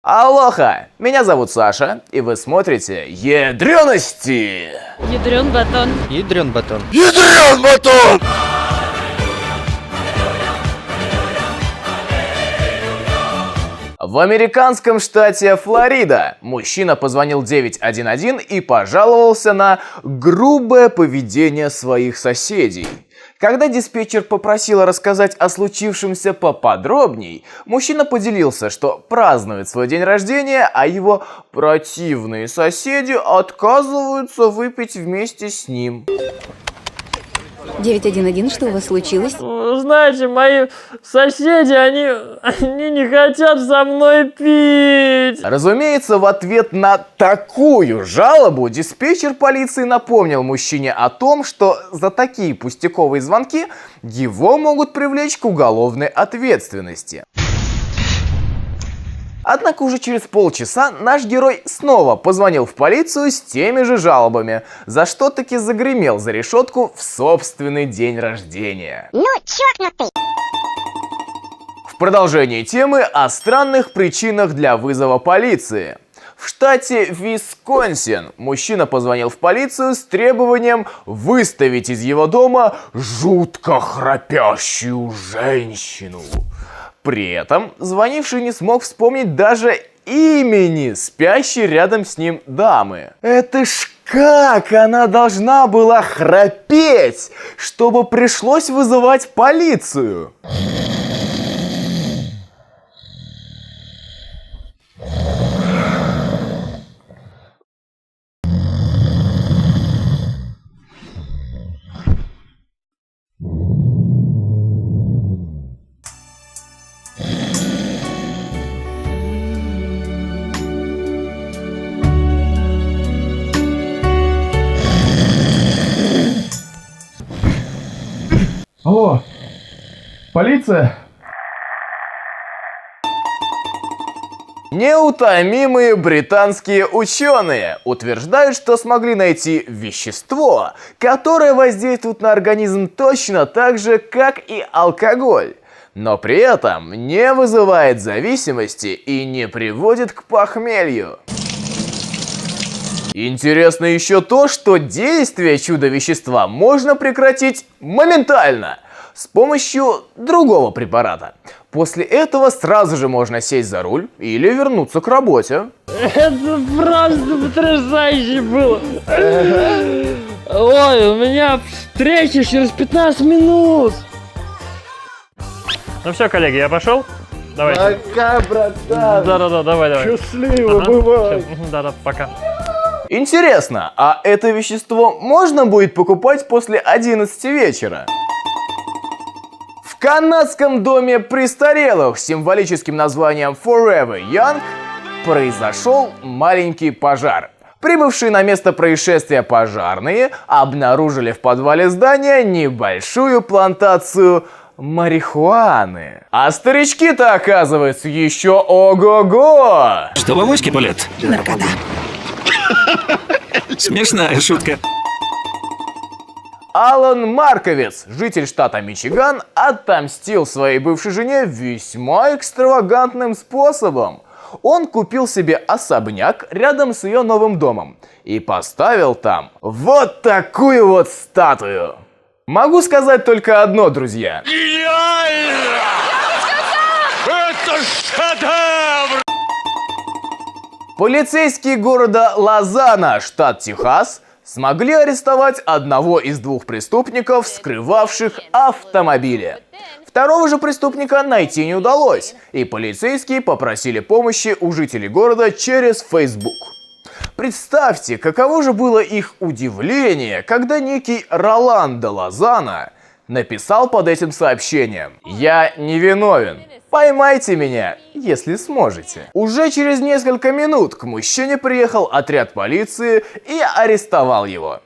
Алоха! Меня зовут Саша, и вы смотрите Ядрёности! Ядрен батон. Ядрен батон. Ядрен батон! В американском штате Флорида мужчина позвонил 911 и пожаловался на грубое поведение своих соседей. Когда диспетчер попросила рассказать о случившемся поподробней, мужчина поделился, что празднует свой день рождения, а его противные соседи отказываются выпить вместе с ним. 911, что у вас случилось? Знаете, мои соседи, они не хотят со мной пить. Разумеется, в ответ на такую жалобу диспетчер полиции напомнил мужчине о том, что за такие пустяковые звонки его могут привлечь к уголовной ответственности. Однако уже через полчаса наш герой снова позвонил в полицию с теми же жалобами, за что таки загремел за решетку в собственный день рождения. Ну, чокнутый! В продолжении темы о странных причинах для вызова полиции. В штате Висконсин мужчина позвонил в полицию с требованием выставить из его дома жутко храпящую женщину. При этом звонивший не смог вспомнить даже имени спящей рядом с ним дамы. Это ж как она должна была храпеть, чтобы пришлось вызывать полицию? Алло, полиция? Неутомимые британские ученые утверждают, что смогли найти вещество, которое воздействует на организм точно так же, как и алкоголь, но при этом не вызывает зависимости и не приводит к похмелью. Интересно еще то, что действие чудо-вещества можно прекратить моментально с помощью другого препарата. После этого сразу же можно сесть за руль или вернуться к работе. Это просто потрясающе было. Ой, у меня встреча через 15 минут. Ну все, коллеги, я пошел. Давайте. Пока, братан! Да-да-да, давай. Счастливо, бывай! Да-да, пока. Интересно, а это вещество можно будет покупать после 11 вечера? В канадском доме престарелых с символическим названием Forever Young произошел маленький пожар. Прибывшие на место происшествия пожарные обнаружили в подвале здания небольшую плантацию марихуаны. А старички-то, оказывается, еще ого-го! Что в авоське, Палет? Наркота. Смешная шутка. Алан Марковец, житель штата Мичиган, отомстил своей бывшей жене весьма экстравагантным способом. Он купил себе особняк рядом с ее новым домом и поставил там вот такую вот статую. Могу сказать только одно, друзья. Гениально! Это шедевр! Полицейские города Лозанна, штат Техас, смогли арестовать одного из двух преступников, скрывавших автомобили. Второго же преступника найти не удалось, и полицейские попросили помощи у жителей города через Facebook. Представьте, каково же было их удивление, когда некий Роландо Лозанна написал под этим сообщением: «Я невиновен. Поймайте меня, если сможете». Уже через несколько минут к мужчине приехал отряд полиции и арестовал его.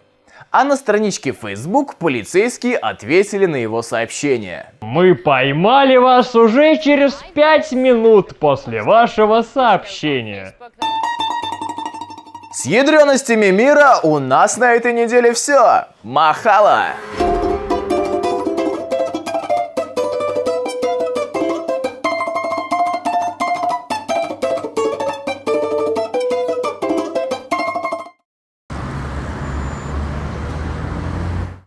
А на страничке Facebook полицейские ответили на его сообщение. Мы поймали вас уже через 5 минут после вашего сообщения. С ядрёностями мира у нас на этой неделе все. Махала!